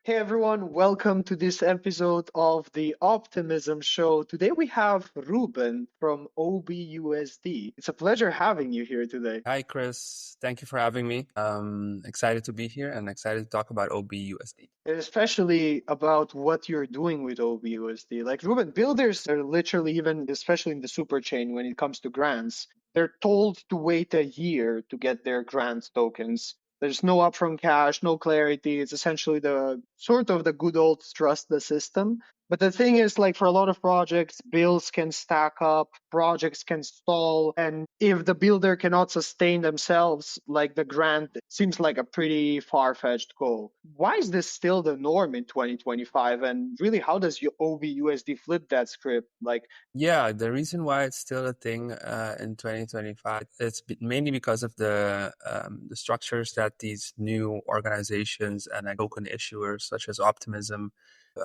Hey everyone, welcome to this episode of the Optimism Show. Today we have Ruben from OBUSD. It's a pleasure having you here today. Hi, Chris. Thank you for having me. Excited to be here and excited to talk about OBUSD. And especially about what you're doing with OBUSD. Like Ruben, builders are literally even, especially in the super chain when it comes to grants, they're told to wait a year to get their grant tokens. There's no upfront cash, no clarity. It's essentially the sort of the good old trust the system. But the thing is, like for a lot of projects, bills can stack up, projects can stall, and if the builder cannot sustain themselves, like the grant seems like a pretty far-fetched goal. Why is this still the norm in 2025? And really, how does your OBUSD flip that script? Like, Yeah, the reason why it's still a thing in 2025, mainly because of the structures that these new organizations and token issuers such as Optimism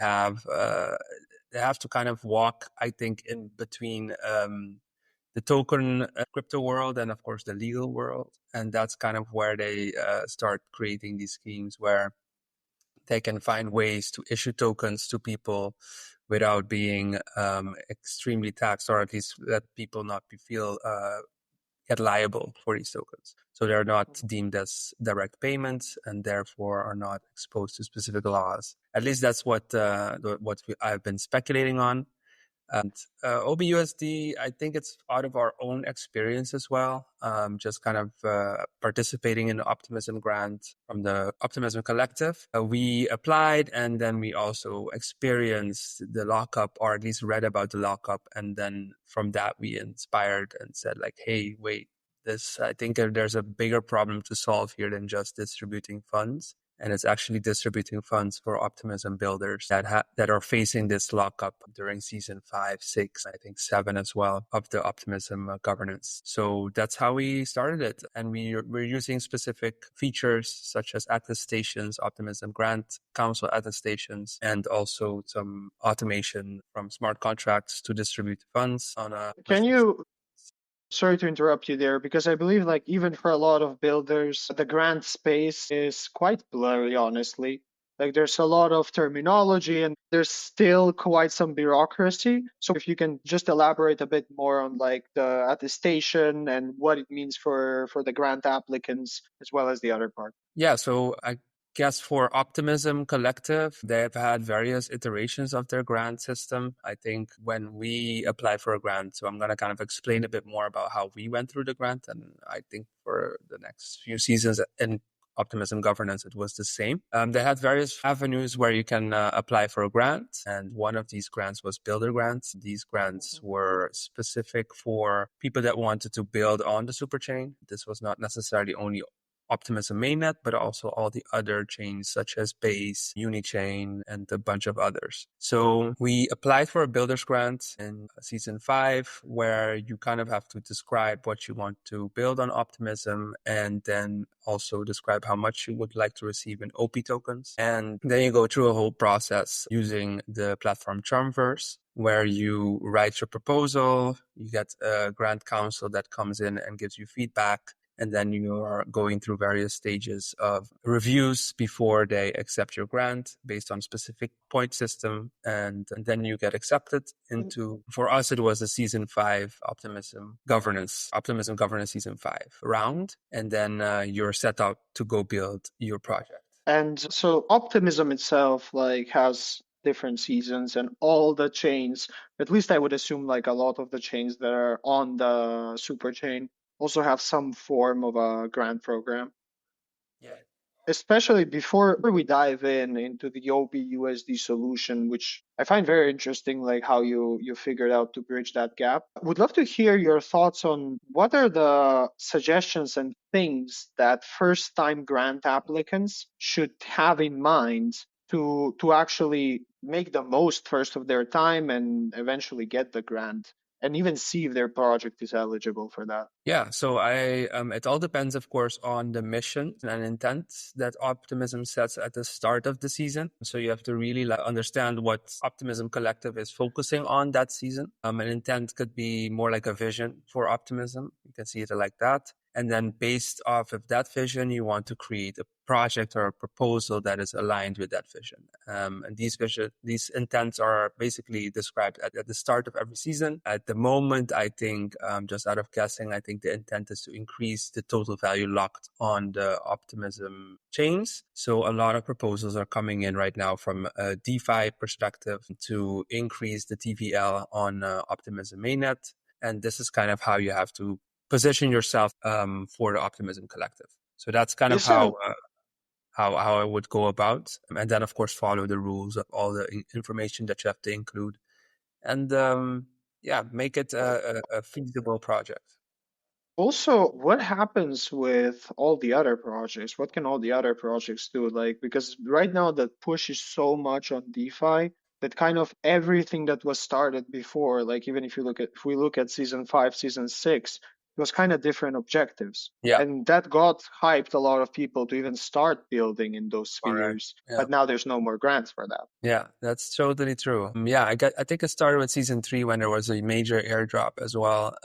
have. They have to kind of walk, I think, in between the token crypto world and, of course, the legal world. And that's kind of where they start creating these schemes where they can find ways to issue tokens to people without being extremely taxed, or at least let people not feel get liable for these tokens. So they're not deemed as direct payments and therefore are not exposed to specific laws. At least that's what I've been speculating on. And OBUSD, I think it's out of our own experience as well. Just kind of participating in the Optimism grant from the Optimism Collective. We applied and then we also experienced the lockup, or at least read about the lockup. And then from that, we inspired and said like, hey, wait, I think there's a bigger problem to solve here than just distributing funds. And it's actually distributing funds for Optimism builders that are facing this lockup during season 5, 6, I think 7 as well of the Optimism governance. So that's how we started it. And we're using specific features such as attestations, Optimism Grant Council attestations, and also some automation from smart contracts to distribute funds on a can much. you sorry to interrupt you there, because I believe like even for a lot of builders, the grant space is quite blurry, honestly. Like there's a lot of terminology and there's still quite some bureaucracy. So if you can just elaborate a bit more on like the attestation and what it means for the grant applicants as well as the other part. Yeah, so I guess for Optimism Collective, they've had various iterations of their grant system. I think when we apply for a grant, so I'm going to kind of explain a bit more about how we went through the grant. And I think for the next few seasons in Optimism governance, it was the same. They had various avenues where you can apply for a grant. And one of these grants was builder grants. These grants were specific for people that wanted to build on the superchain. This was not necessarily only Optimism mainnet, but also all the other chains such as Base, Unichain, and a bunch of others. So we applied for a builder's grant in season 5, where you kind of have to describe what you want to build on Optimism and then also describe how much you would like to receive in OP tokens. And then you go through a whole process using the platform Charmverse, where you write your proposal, you get a grant council that comes in and gives you feedback. And then you are going through various stages of reviews before they accept your grant based on specific point system. And then you get accepted into, for us, it was a season 5 Optimism governance season 5 round. And then you're set out to go build your project. And so Optimism itself like has different seasons and all the chains, at least I would assume like a lot of the chains that are on the super chain also have some form of a grant program. Yeah. Especially before we dive into the OBUSD solution, which I find very interesting, like how you figured out to bridge that gap. Would love to hear your thoughts on what are the suggestions and things that first-time grant applicants should have in mind to actually make the most first of their time and eventually get the grant and even see if their project is eligible for that. Yeah, so it all depends, of course, on the mission and intent that Optimism sets at the start of the season. So you have to really understand what Optimism Collective is focusing on that season. An intent could be more like a vision for Optimism. You can see it like that. And then based off of that vision, you want to create a project or a proposal that is aligned with that vision. And these intents are basically described at the start of every season. At the moment, I think, just out of guessing, I think the intent is to increase the total value locked on the Optimism chains. So a lot of proposals are coming in right now from a DeFi perspective to increase the TVL on Optimism mainnet. And this is kind of how you have to position yourself for the Optimism Collective. So that's kind of Isn't how I would go about, and then of course follow the rules of all the information that you have to include, and yeah, make it a feasible project. Also, what happens with all the other projects? What can all the other projects do? Like, because right now the push is so much on DeFi that kind of everything that was started before, like even if we look at season 5, season 6, it was kind of different objectives. Yeah, And that got hyped a lot of people to even start building in those correct. spheres. Yeah. But now there's no more grants for that. Yeah, that's totally true. Yeah, I think it started with season 3 when there was a major airdrop as well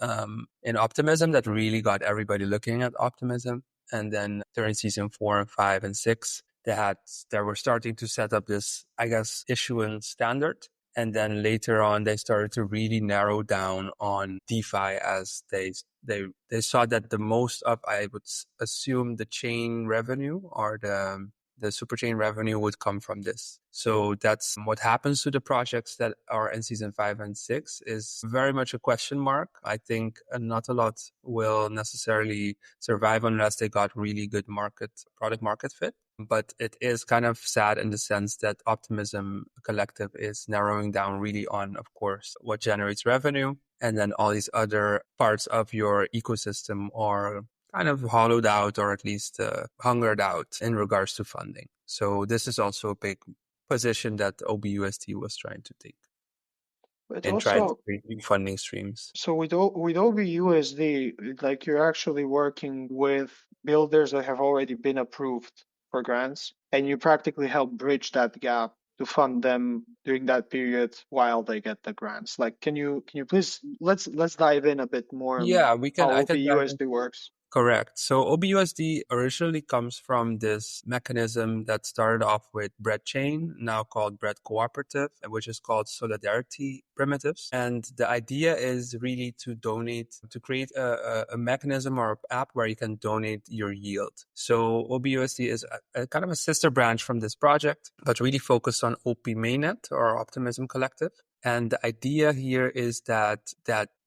in Optimism that really got everybody looking at Optimism. And then during season 4, 5, and 6, they were starting to set up this, I guess, issuance standard. And then later on, they started to really narrow down on DeFi as they saw that the most of, I would assume, the chain revenue or the superchain revenue would come from this. So that's what happens to the projects that are in season 5 and 6 is very much a question mark. I think not a lot will necessarily survive unless they got really good product market fit. But it is kind of sad in the sense that Optimism Collective is narrowing down really on, of course, what generates revenue. And then all these other parts of your ecosystem are kind of hollowed out or at least hungered out in regards to funding. So this is also a big position that OBUSD was trying to take But and trying to also, create new funding streams. so with OBUSD, like you're actually working with builders that have already been approved for grants, and you practically help bridge that gap to fund them during that period while they get the grants. Like, can you please let's dive in a bit more on Yeah, how I can dive in. OBUSD works? Correct. So OBUSD originally comes from this mechanism that started off with Bread Chain, now called Bread Cooperative, which is called Solidarity Primitives. And the idea is really to create a mechanism or app where you can donate your yield. So OBUSD is a kind of a sister branch from this project, but really focused on OP Mainnet or Optimism Collective. And the idea here is that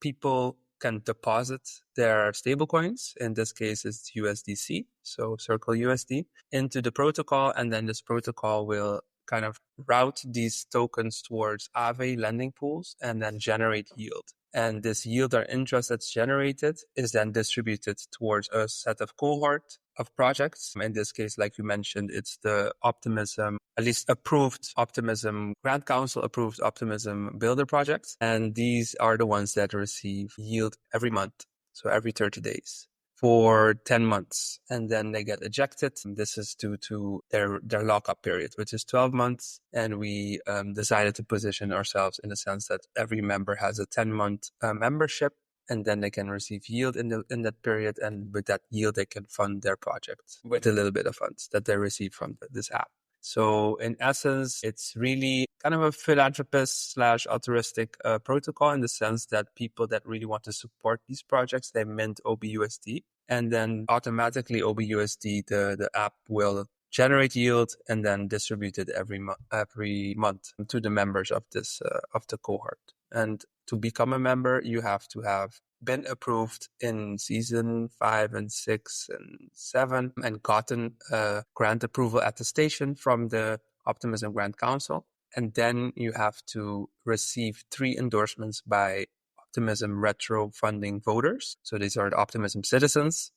people can deposit their stablecoins, in this case it's USDC, so Circle USD, into the protocol, and then this protocol will kind of route these tokens towards Aave lending pools and then generate yield. And this yield or interest that's generated is then distributed towards a set of cohort of projects. In this case, like you mentioned, it's the Optimism, at least approved Optimism, Grant Council approved Optimism builder projects. And these are the ones that receive yield every month. So every 30 days for 10 months. And then they get ejected. This is due to their lockup period, which is 12 months. And we decided to position ourselves in the sense that every member has a 10-month membership, and then they can receive yield in that period. And with that yield, they can fund their project with a little bit of funds that they receive from this app. So in essence, it's really kind of a philanthropist / altruistic protocol in the sense that people that really want to support these projects, they mint OBUSD, and then automatically OBUSD, the app will generate yield and then distribute it every month to the members of this of the cohort. And to become a member, you have to have been approved in season 5 and 6 and 7 and gotten a grant approval attestation from the Optimism Grant Council. And then you have to receive 3 endorsements by Optimism retro funding voters. So these are the Optimism citizens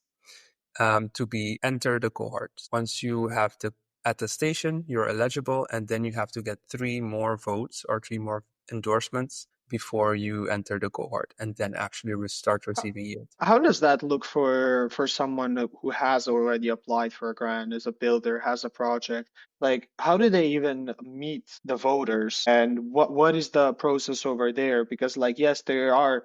to be enter the cohort. Once you have the attestation, you're eligible, and then you have to get 3 more votes or 3 more endorsements before you enter the cohort, and then actually start receiving yield. How does that look for someone who has already applied for a grant, is a builder, has a project? Like, how do they even meet the voters, and what is the process over there? Because, like, yes, there are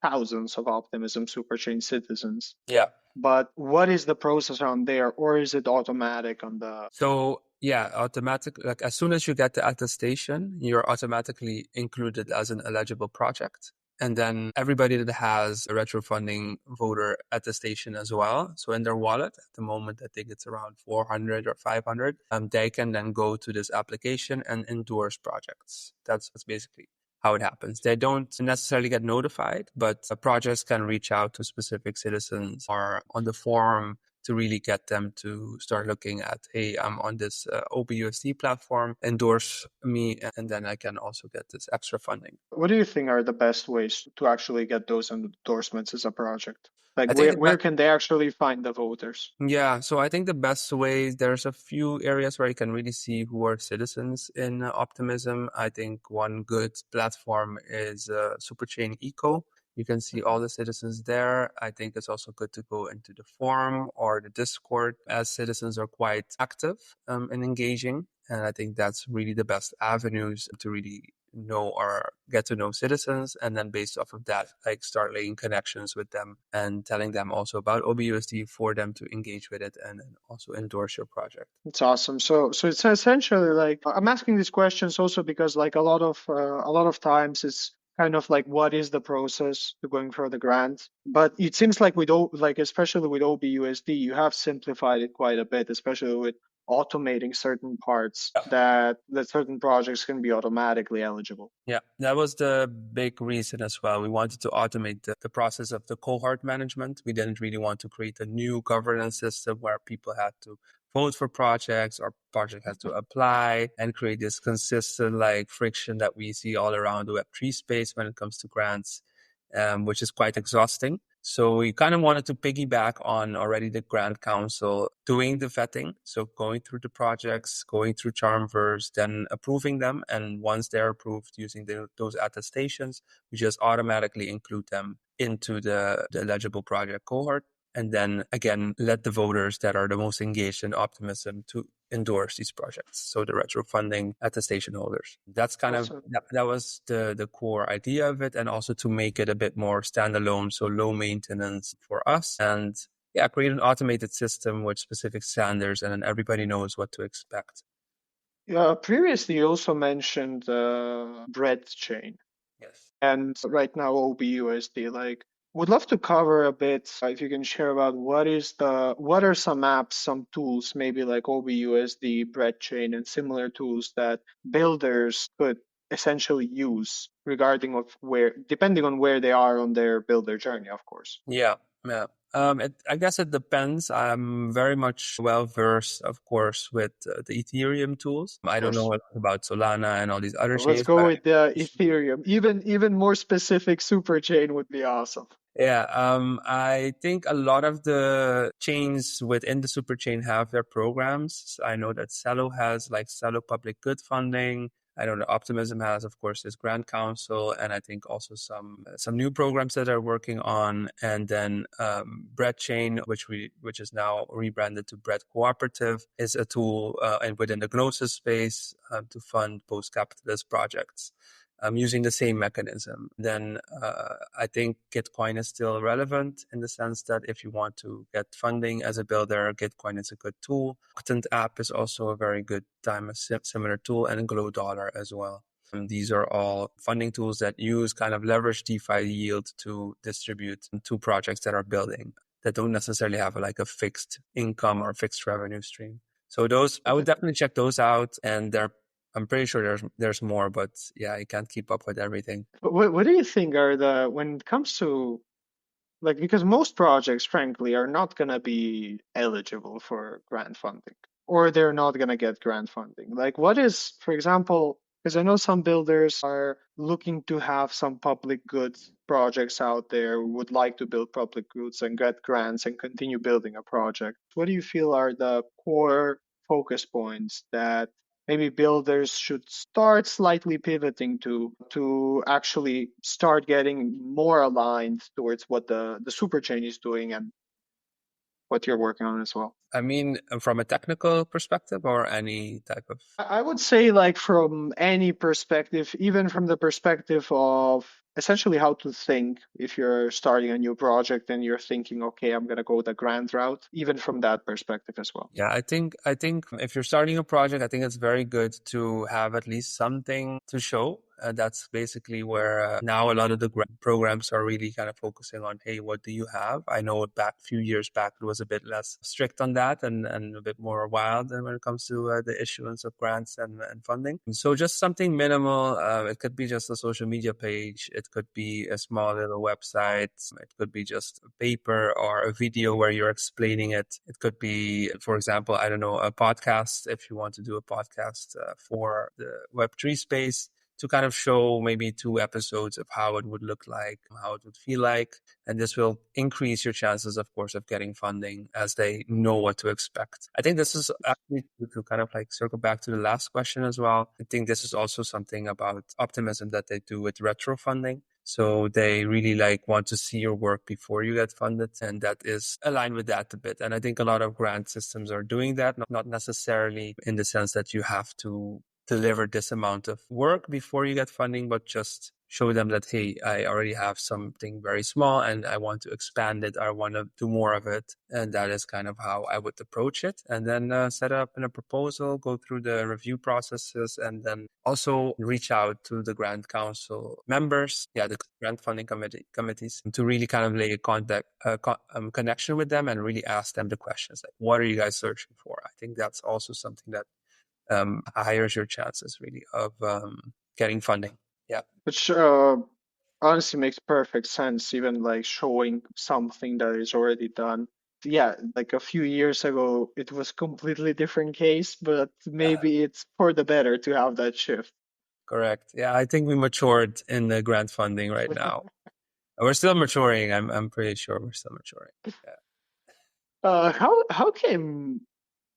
thousands of Optimism Superchain citizens. Yeah. But what is the process on there, or is it automatic on the? So yeah, automatic, like as soon as you get the attestation, you're automatically included as an eligible project. And then everybody that has a retro funding voter attestation as well. So in their wallet, at the moment, I think it's around 400 or 500, they can then go to this application and endorse projects. That's basically how it happens. They don't necessarily get notified, but projects can reach out to specific citizens or on the forum to really get them to start looking at, hey, I'm on this OBUSD platform, endorse me, and then I can also get this extra funding. What do you think are the best ways to actually get those endorsements as a project? Like I think where can they actually find the voters? yeah, so I think the best way, there's a few areas where you can really see who are citizens in Optimism. I think one good platform is Superchain Eco. You can see all the citizens there. I think it's also good to go into the forum or the Discord, as citizens are quite active and engaging. And I think that's really the best avenues to really know or get to know citizens, and then based off of that, like start laying connections with them and telling them also about OBUSD for them to engage with it and then also endorse your project. It's awesome. So it's essentially like I'm asking these questions also because like a lot of times it's kind of like what is the process to going for the grant? But it seems like with like especially with OBUSD, you have simplified it quite a bit, especially with automating certain parts that certain projects can be automatically eligible. Yeah, that was the big reason as well. We wanted to automate the process of the cohort management. We didn't really want to create a new governance system where people had to vote for projects or project has to apply and create this consistent like friction that we see all around the Web3 space when it comes to grants, which is quite exhausting. So we kind of wanted to piggyback on already the Grant Council doing the vetting. So going through the projects, going through Charmverse, then approving them. And once they're approved using those attestations, we just automatically include them into the eligible project cohort. And then again, let the voters that are the most engaged in Optimism to endorse these projects. So the retro funding attestation holders. That's kind of, Also, that was the core idea of it. And also to make it a bit more standalone. So low maintenance for us. And yeah, create an automated system with specific standards and then everybody knows what to expect. previously you also mentioned bread chain. Yes. And right now OBUSD. Like, would love to cover a bit if you can share about what are some apps, some tools, maybe like OBUSD, Breadchain, and similar tools that builders could essentially use regarding of where, depending on where they are on their builder journey, of course. Yeah, yeah. I guess it depends. I'm very much well versed, of course, with the Ethereum tools. Of I don't know course. a lot about Solana and all these other Let's chains, go but with the Ethereum. Even more specific super chain would be awesome. yeah, I think a lot of the chains within the super chain have their programs. I know that Celo has like Celo Public Good Funding. I know that Optimism has, of course, this Grant Council, and I think also some new programs that are working on. And then Bread Chain, which is now rebranded to Bread Cooperative, is a tool and within the Gnosis space to fund post-capitalist projects using the same mechanism. Then I think Gitcoin is still relevant in the sense that if you want to get funding as a builder, Gitcoin is a good tool. Octant app is also a very good similar tool, and Glow Dollar as well. And these are all funding tools that use kind of leverage DeFi yield to distribute to projects that are building that don't necessarily have like a fixed income or fixed revenue stream. So those, I would definitely check those out, and I'm pretty sure there's more, but yeah, I can't keep up with everything. But what do you think are the when it comes to like because most projects frankly are not going to be eligible for grant funding or they're not going to get grant funding, like what is, for example, because I know some builders are looking to have some public goods projects out there, would like to build public goods and get grants and continue building a project. What do you feel are the core focus points that maybe builders should start slightly pivoting to actually start getting more aligned towards what the superchain is doing? And what you're working on as well? I mean, from a technical perspective or any type of. I would say, like, from any perspective, even from the perspective of essentially how to think if you're starting a new project and you're thinking, okay, I'm gonna go the grant route, even from that perspective as well. Yeah, I think if you're starting a project, I think it's very good to have at least something to show. That's basically where now a lot of the programs are really kind of focusing on, hey, what do you have? I know back a few years back it was a bit less strict on that and a bit more wild when it comes to the issuance of grants and funding. So just something minimal. It could be just a social media page. It could be a small little website. It could be just a paper or a video where you're explaining it. It could be, for example, I don't know, a podcast, if you want to do a podcast for the Web3 space, to kind of show maybe 2 episodes of how it would look like, how it would feel like. And this will increase your chances, of course, of getting funding as they know what to expect. I think this is actually to kind of like circle back to the last question as well. I think this is also something about Optimism that they do with retro funding. So they really like want to see your work before you get funded. And that is aligned with that a bit. And I think a lot of grant systems are doing that, not necessarily in the sense that you have to deliver this amount of work before you get funding, but just show them that, hey, I already have something very small and I want to expand it. I want to do more of it. And that is kind of how I would approach it. And then set up in a proposal, go through the review processes, and then also reach out to the grant council members, the grant funding committees, to really kind of lay a connection with them and really ask them the questions like, what are you guys searching for? I think that's also something that higher your chances really of getting funding. Yeah, Which honestly makes perfect sense, even like showing something that is already done. Yeah, like a few years ago, it was completely different case, but maybe it's for the better to have that shift. correct. Yeah, I think we matured in the grant funding right now. We're still maturing. I'm pretty sure we're still maturing. Yeah. How came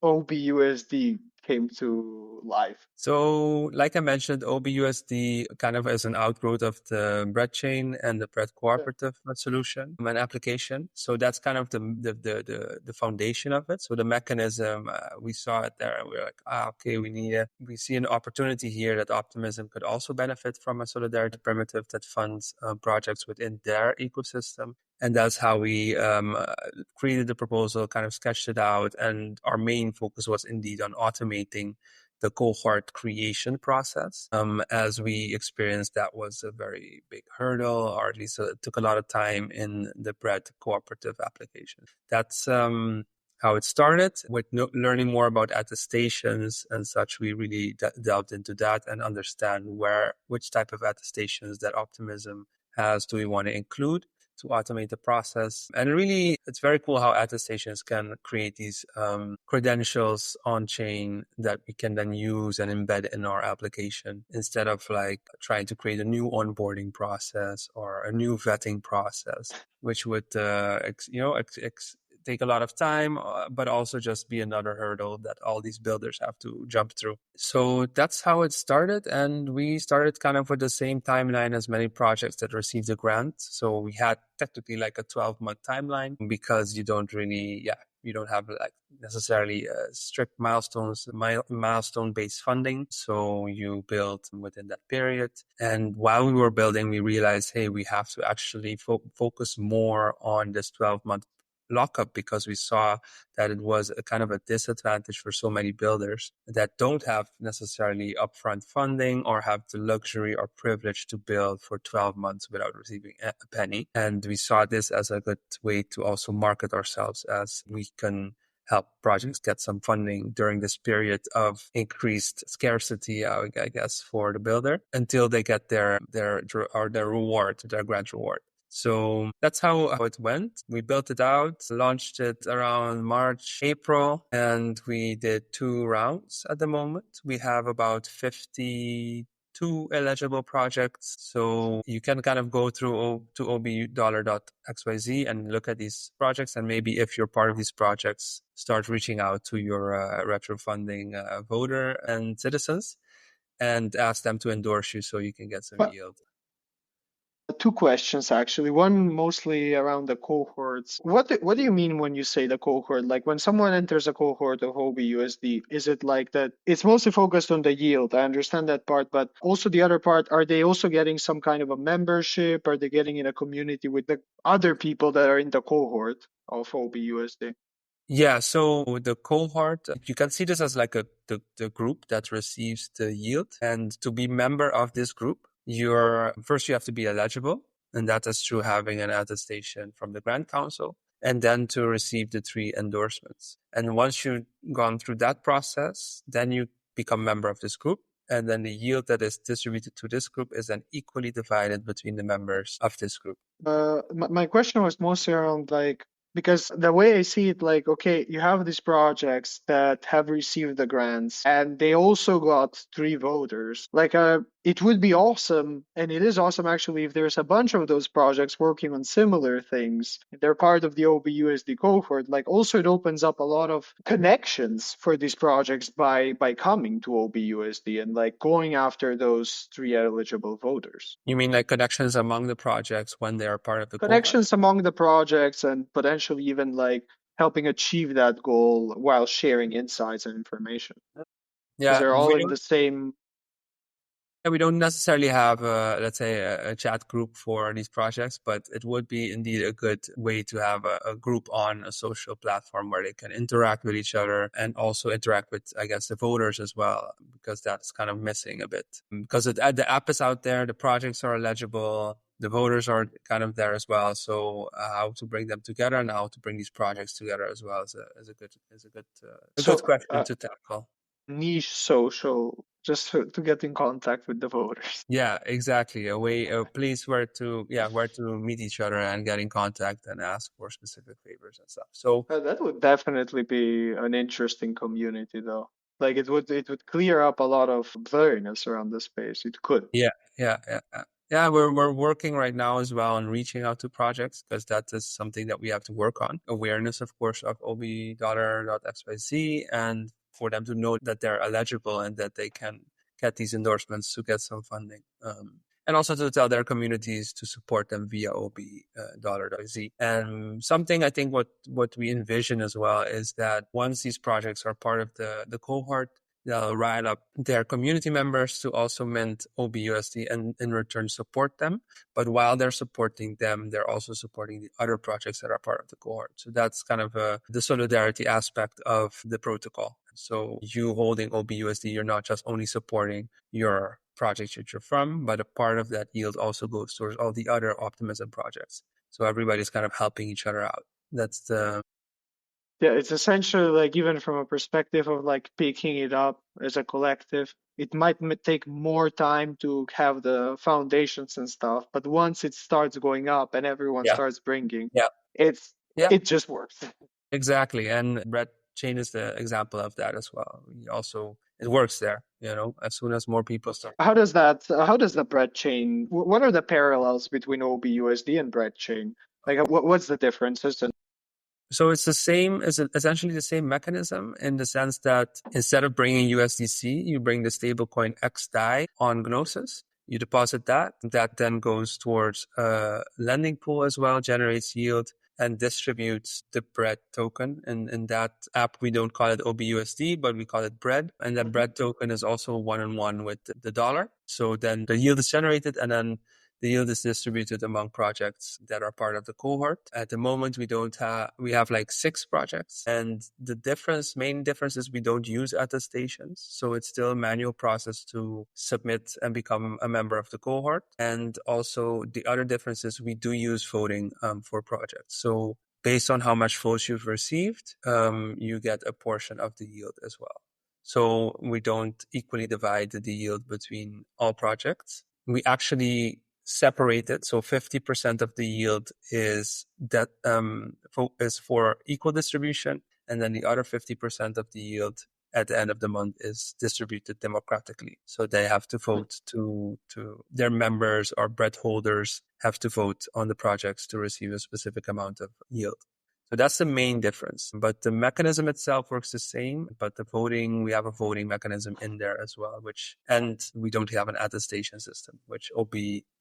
OBUSD came to life? So, like I mentioned, OBUSD kind of is an outgrowth of the bread chain and the bread Yeah. cooperative solution and application. So that's kind of the foundation of it. So the mechanism, we saw it there, and we were like, okay, we see an opportunity here that Optimism could also benefit from a solidarity primitive that funds projects within their ecosystem. And that's how we created the proposal, kind of sketched it out, and our main focus was indeed on automating the cohort creation process. As we experienced, that was a very big hurdle, or at least it took a lot of time in the bread cooperative application. That's how it started. With learning more about attestations and such, we really delved into that and understand which type of attestations that Optimism has do we want to include to automate the process. And really, it's very cool how attestations can create these credentials on chain that we can then use and embed in our application instead of like trying to create a new onboarding process or a new vetting process, which would, take a lot of time, but also just be another hurdle that all these builders have to jump through. So that's how it started. And we started kind of with the same timeline as many projects that received a grant. So we had technically like a 12-month timeline because you don't have like necessarily strict milestone based funding. So you build within that period. And while we were building, we realized, hey, we have to actually focus more on this 12-month lockup because we saw that it was a kind of a disadvantage for so many builders that don't have necessarily upfront funding or have the luxury or privilege to build for 12 months without receiving a penny. And we saw this as a good way to also market ourselves, as we can help projects get some funding during this period of increased scarcity, I guess, for the builder until they get their reward, their grant reward. So that's how it went. We built it out, launched it around March, April, and we did 2 rounds at the moment. We have about 52 eligible projects. So you can kind of go through to OBUSD.XYZ and look at these projects. And maybe if you're part of these projects, start reaching out to your retro funding voter and citizens and ask them to endorse you so you can get some But yield. Two questions actually. One mostly around the cohorts. What do you mean when you say the cohort? Like when someone enters a cohort of OBUSD, is it like that? It's mostly focused on the yield. I understand that part, but also the other part, are they also getting some kind of a membership? Are they getting in a community with the other people that are in the cohort of OBUSD? Yeah, so the cohort, you can see this as like the group that receives the yield. And to be member of this group, first you have to be eligible, and that is through having an attestation from the Grand Council, and then to receive the 3 endorsements. And once you've gone through that process, then you become member of this group. And then the yield that is distributed to this group is then equally divided between the members of this group. My question was mostly around like, because the way I see it, like, okay, you have these projects that have received the grants and they also got 3 voters. Like, it would be awesome, and it is awesome actually, if there's a bunch of those projects working on similar things. If they're part of the OBUSD cohort, like, also it opens up a lot of connections for these projects by coming to OBUSD and like going after those 3 eligible voters. You mean like connections among the projects when they are part of the cohort? Connections among the projects and potentially even like helping achieve that goal while sharing insights and information because Yeah, they're we all in don't the same. we don't necessarily have, let's say, a chat group for these projects, but it would be indeed a good way to have a group on a social platform where they can interact with each other and also interact with, I guess, the voters as well, because that's kind of missing a bit. Because the app is out there, the projects are legible, the voters are kind of there as well. So how to bring them together and how to bring these projects together as well is a good So question to tackle. niche social just to get in contact with the voters. Yeah, exactly. A place where to meet each other and get in contact and ask for specific favors and stuff. So That would definitely be an interesting community though. Like it would clear up a lot of blurriness around the space. It could. yeah. We're working right now as well on reaching out to projects because that is something that we have to work on. Awareness, of course, of OB.XYZ and for them to know that they're eligible and that they can get these endorsements to get some funding. And also to tell their communities to support them via OB.Z. And something I think what we envision as well is that once these projects are part of the cohort, they'll write up their community members to also mint OBUSD and in return support them. But while they're supporting them, they're also supporting the other projects that are part of the cohort. So that's kind of the solidarity aspect of the protocol. So you holding OBUSD, you're not just only supporting your project that you're from, but a part of that yield also goes towards all the other Optimism projects. So everybody's kind of helping each other out. That's the Yeah, it's essentially like even from a perspective of like picking it up as a collective, it might take more time to have the foundations and stuff, but once it starts going up and everyone yeah, starts bringing, yeah, it's yeah, it just works. exactly. And Red Chain is the example of that as well. It works there, as soon as more people start. How does the bread chain, what are the parallels between OBUSD and bread chain? Like what's the differences? And So it's essentially the same mechanism in the sense that instead of bringing USDC, you bring the stablecoin XDAI on Gnosis. You deposit that. That then goes towards a lending pool as well, generates yield and distributes the bread token. And in that app, we don't call it OBUSD, but we call it bread. And that bread token is also one-on-one with the dollar. So then the yield is generated and then the yield is distributed among projects that are part of the cohort. At the moment, we have like 6 projects. And main difference is we don't use attestations. So it's still a manual process to submit and become a member of the cohort. And also the other difference is we do use voting for projects. So based on how much votes you've received, you get a portion of the yield as well. So we don't equally divide the yield between all projects. We actually separated. So 50% of the yield is for equal distribution, and then the other 50% of the yield at the end of the month is distributed democratically. So they have to vote to their members or bread holders have to vote on the projects to receive a specific amount of yield. So that's the main difference. But the mechanism itself works the same. But the voting, we have a voting mechanism in there as well, and we don't have an attestation system, which OB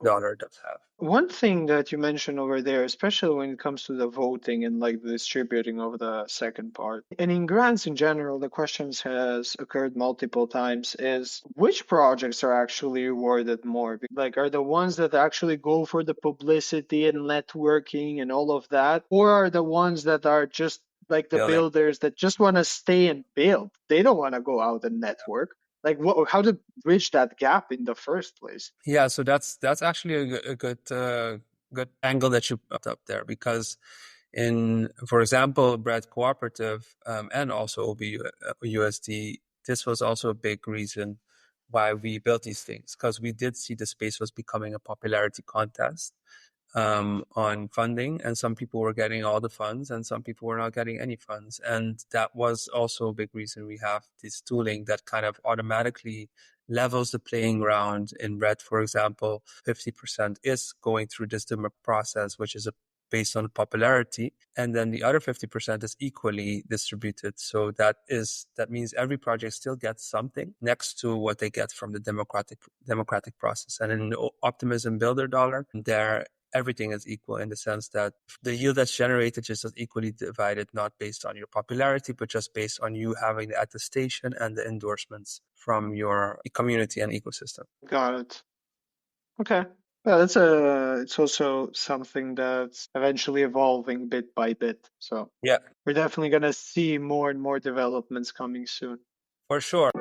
does have. One thing that you mentioned over there, especially when it comes to the voting and like the distributing of the second part, and in grants in general, the questions has occurred multiple times is which projects are actually rewarded more? Like, are the ones that actually go for the publicity and networking and all of that, or are the ones that are just like the Building. builders that just want to stay and build? They don't want to go out and network. Like, how to bridge that gap in the first place? Yeah, so that's actually a good angle that you put up there, because for example, Bread Cooperative and also OBUSD, this was also a big reason why we built these things, because we did see the space was becoming a popularity contest on funding, and some people were getting all the funds and some people were not getting any funds. And that was also a big reason we have this tooling that kind of automatically levels the playing ground. In Red, for example, 50% is going through this process, which is based on popularity, and then the other 50% is equally distributed. So that means every project still gets something next to what they get from the democratic process. And in the Optimism Builder Dollar, there everything is equal, in the sense that the yield that's generated is just equally divided, not based on your popularity, but just based on you having the attestation and the endorsements from your community and ecosystem. Got it. Okay. Well, it's also something that's eventually evolving bit by bit. So Yeah, we're definitely gonna see more and more developments coming soon. for sure.